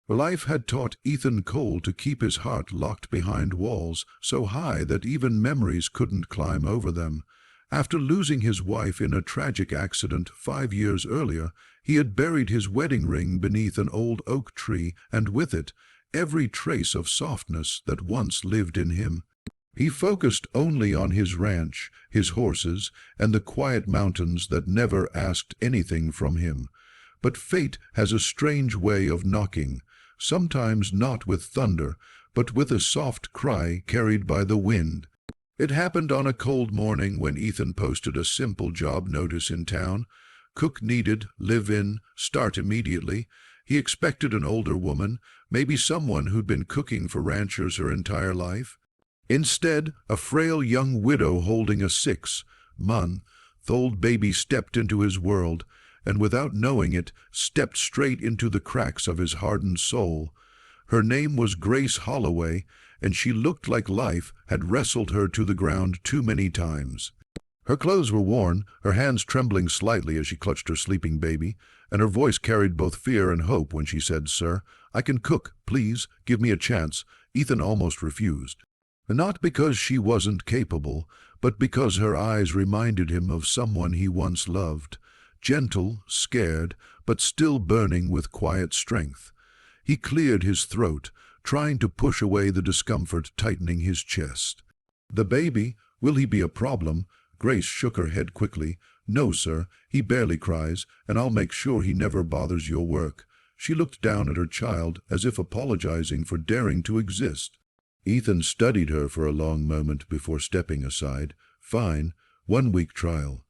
Life had taught Ethan Cole to keep his heart locked behind walls so high that even memories couldn't climb over them. After losing his wife in a tragic accident 5 years earlier, he had buried his wedding ring beneath an old oak tree, and with it, every trace of softness that once lived in him. He focused only on his ranch, his horses, and the quiet mountains that never asked anything from him. But fate has a strange way of knocking, sometimes not with thunder, but with a soft cry carried by the wind. It happened on a cold morning when Ethan posted a simple job notice in town. Cook needed, live in, start immediately. He expected an older woman, maybe someone who'd been cooking for ranchers her entire life. Instead, a frail young widow holding a 6-month-old baby stepped into his world, and without knowing it, stepped straight into the cracks of his hardened soul. Her name was Grace Holloway, and she looked like life had wrestled her to the ground too many times. Her clothes were worn, her hands trembling slightly as she clutched her sleeping baby, and her voice carried both fear and hope when she said, "Sir, I can cook. Please, give me a chance." Ethan almost refused. Not because she wasn't capable, but because her eyes reminded him of someone he once loved. Gentle, scared, but still burning with quiet strength. He cleared his throat, trying to push away the discomfort tightening his chest. "The baby, will he be a problem?" Grace shook her head quickly. "No, sir, he barely cries, and I'll make sure he never bothers your work." She looked down at her child as if apologizing for daring to exist. Ethan studied her for a long moment before stepping aside. "Fine, 1 week trial."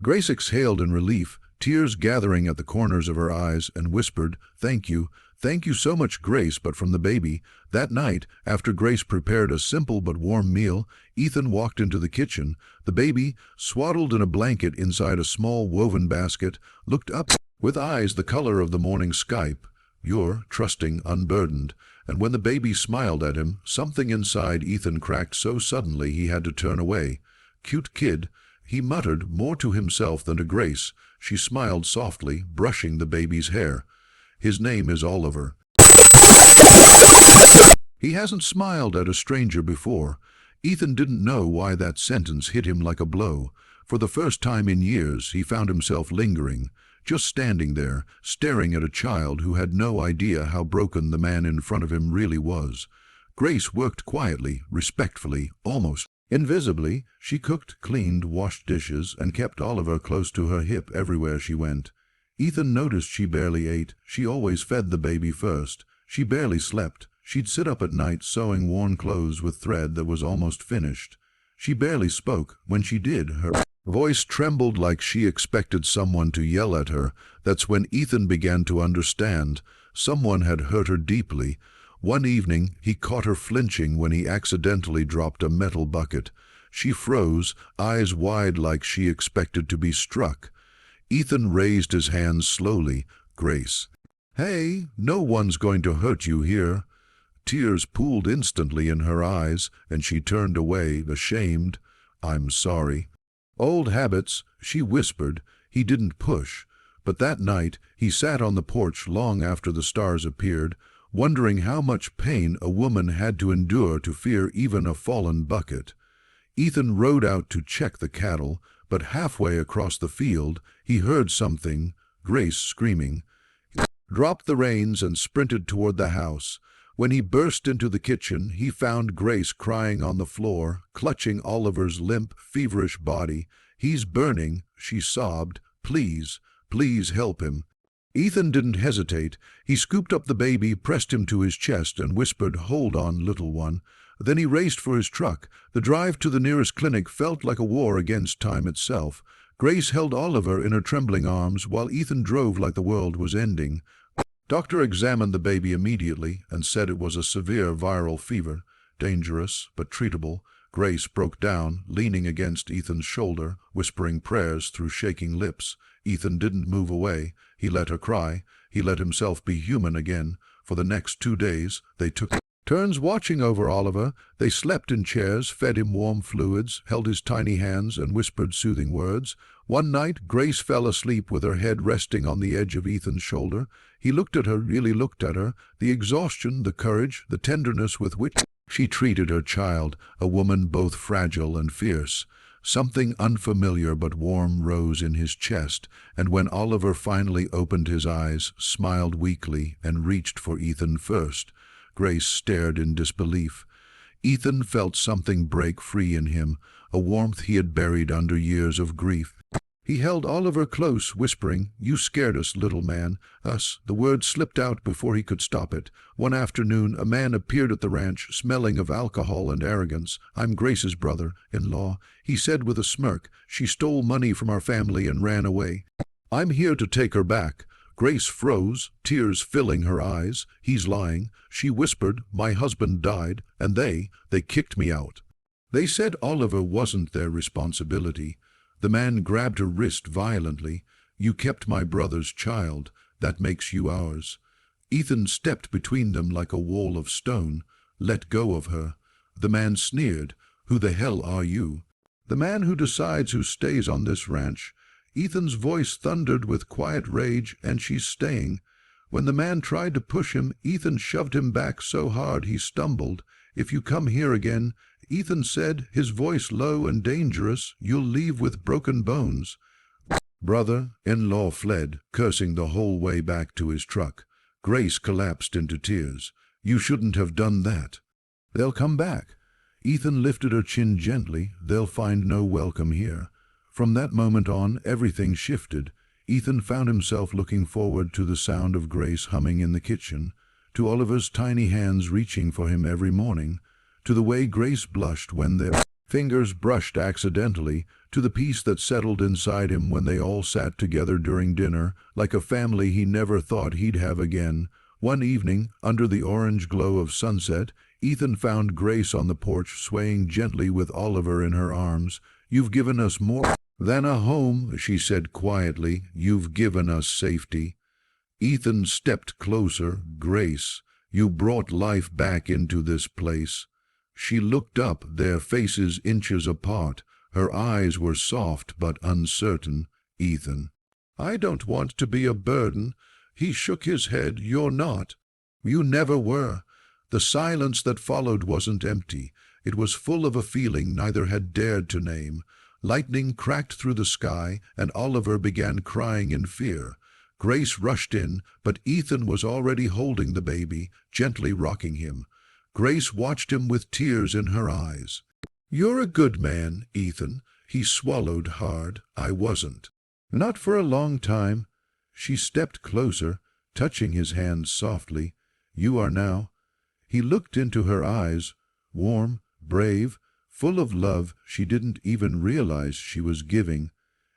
Grace exhaled in relief, tears gathering at the corners of her eyes, and whispered, "Thank you. Thank you so much, Grace," but from the baby. That night, after Grace prepared a simple but warm meal, Ethan walked into the kitchen. The baby, swaddled in a blanket inside a small woven basket, looked up with eyes the color of the morning sky, pure, trusting, unburdened. And when the baby smiled at him, something inside Ethan cracked so suddenly he had to turn away. "Cute kid," he muttered, more to himself than to Grace. She smiled softly, brushing the baby's hair. "His name is Oliver." He hasn't smiled at a stranger before. Ethan didn't know why that sentence hit him like a blow. For the first time in years, he found himself lingering, just standing there, staring at a child who had no idea how broken the man in front of him really was. Grace worked quietly, respectfully, almost invisibly. She cooked, cleaned, washed dishes, and kept Oliver close to her hip everywhere she went. Ethan noticed she barely ate. She always fed the baby first. She barely slept. She'd sit up at night sewing worn clothes with thread that was almost finished. She barely spoke. When she did, her voice trembled like she expected someone to yell at her. That's when Ethan began to understand. Someone had hurt her deeply. One evening, he caught her flinching when he accidentally dropped a metal bucket. She froze, eyes wide like she expected to be struck. Ethan raised his hands slowly. "Grace." "Hey, no one's going to hurt you here." Tears pooled instantly in her eyes, and she turned away, ashamed. "I'm sorry." "Old habits," she whispered. He didn't push. But that night, he sat on the porch long after the stars appeared, wondering how much pain a woman had to endure to fear even a fallen bucket. Ethan rode out to check the cattle, but halfway across the field, he heard something, Grace screaming. He dropped the reins and sprinted toward the house. When he burst into the kitchen, he found Grace crying on the floor, clutching Oliver's limp, feverish body. "He's burning," she sobbed. "Please, please help him." Ethan didn't hesitate. He scooped up the baby, pressed him to his chest, and whispered, "Hold on, little one." Then he raced for his truck. The drive to the nearest clinic felt like a war against time itself. Grace held Oliver in her trembling arms, while Ethan drove like the world was ending. Doctor examined the baby immediately and said it was a severe viral fever, dangerous but treatable. Grace broke down, leaning against Ethan's shoulder, whispering prayers through shaking lips. Ethan didn't move away. He let her cry. He let himself be human again. For the next 2 days, they took Turns watching over Oliver, they slept in chairs, fed him warm fluids, held his tiny hands, and whispered soothing words. One night, Grace fell asleep with her head resting on the edge of Ethan's shoulder. He looked at her, really looked at her, the exhaustion, the courage, the tenderness with which she treated her child, a woman both fragile and fierce. Something unfamiliar but warm rose in his chest, and when Oliver finally opened his eyes, smiled weakly, and reached for Ethan first, Grace stared in disbelief. Ethan felt something break free in him, a warmth he had buried under years of grief. He held Oliver close, whispering, "You scared us, little man, us." The word slipped out before he could stop it. One afternoon, a man appeared at the ranch, smelling of alcohol and arrogance. "I'm Grace's brother-in-law," he said with a smirk. "She stole money from our family and ran away. I'm here to take her back." Grace froze, tears filling her eyes. "He's lying," she whispered. "My husband died, and they kicked me out. They said Oliver wasn't their responsibility." The man grabbed her wrist violently. "You kept my brother's child. That makes you ours." Ethan stepped between them like a wall of stone. "Let go of her." The man sneered. "Who the hell are you?" "The man who decides who stays on this ranch." Ethan's voice thundered with quiet rage. "And she's staying." When the man tried to push him, Ethan shoved him back so hard he stumbled. "If you come here again," Ethan said, his voice low and dangerous, "you'll leave with broken bones." Brother-in-law fled, cursing the whole way back to his truck. Grace collapsed into tears. "You shouldn't have done that." "They'll come back." Ethan lifted her chin gently. "They'll find no welcome here." From that moment on, everything shifted. Ethan found himself looking forward to the sound of Grace humming in the kitchen, to Oliver's tiny hands reaching for him every morning, to the way Grace blushed when their fingers brushed accidentally, to the peace that settled inside him when they all sat together during dinner, like a family he never thought he'd have again. One evening, under the orange glow of sunset, Ethan found Grace on the porch swaying gently with Oliver in her arms. "You've given us more than a home," she said quietly. "You've given us safety." Ethan stepped closer. "Grace, you brought life back into this place." She looked up, their faces inches apart. Her eyes were soft but uncertain. "Ethan, I don't want to be a burden." He shook his head. "You're not. You never were." The silence that followed wasn't empty. It was full of a feeling neither had dared to name. Lightning cracked through the sky, and Oliver began crying in fear. Grace rushed in, but Ethan was already holding the baby, gently rocking him. Grace watched him with tears in her eyes. "You're a good man, Ethan." He swallowed hard. "I wasn't." "Not for a long time." She stepped closer, touching his hand softly. "You are now." He looked into her eyes, warm, brave, full of love she didn't even realize she was giving,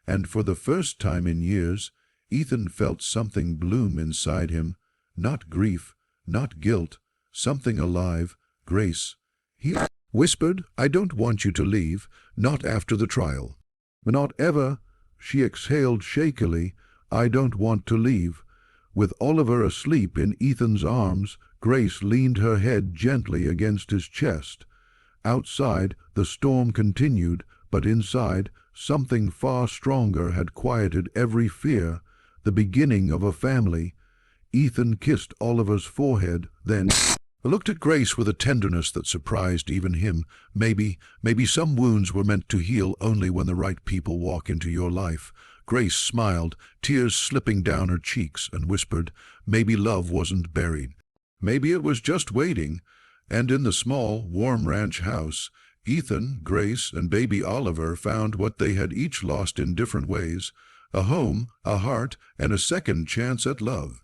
and for the first time in years, Ethan felt something bloom inside him, not grief, not guilt, something alive. "Grace," he whispered, "I don't want you to leave, not after the trial." "Not ever," she exhaled shakily. "I don't want to leave." With Oliver asleep in Ethan's arms, Grace leaned her head gently against his chest. Outside, the storm continued, but inside, something far stronger had quieted every fear, the beginning of a family. Ethan kissed Oliver's forehead, then looked at Grace with a tenderness that surprised even him. Maybe some wounds were meant to heal only when the right people walk into your life. Grace smiled, tears slipping down her cheeks, and whispered, "Maybe love wasn't buried. Maybe it was just waiting." And in the small, warm ranch house, Ethan, Grace, and baby Oliver found what they had each lost in different ways: a home, a heart, and a second chance at love.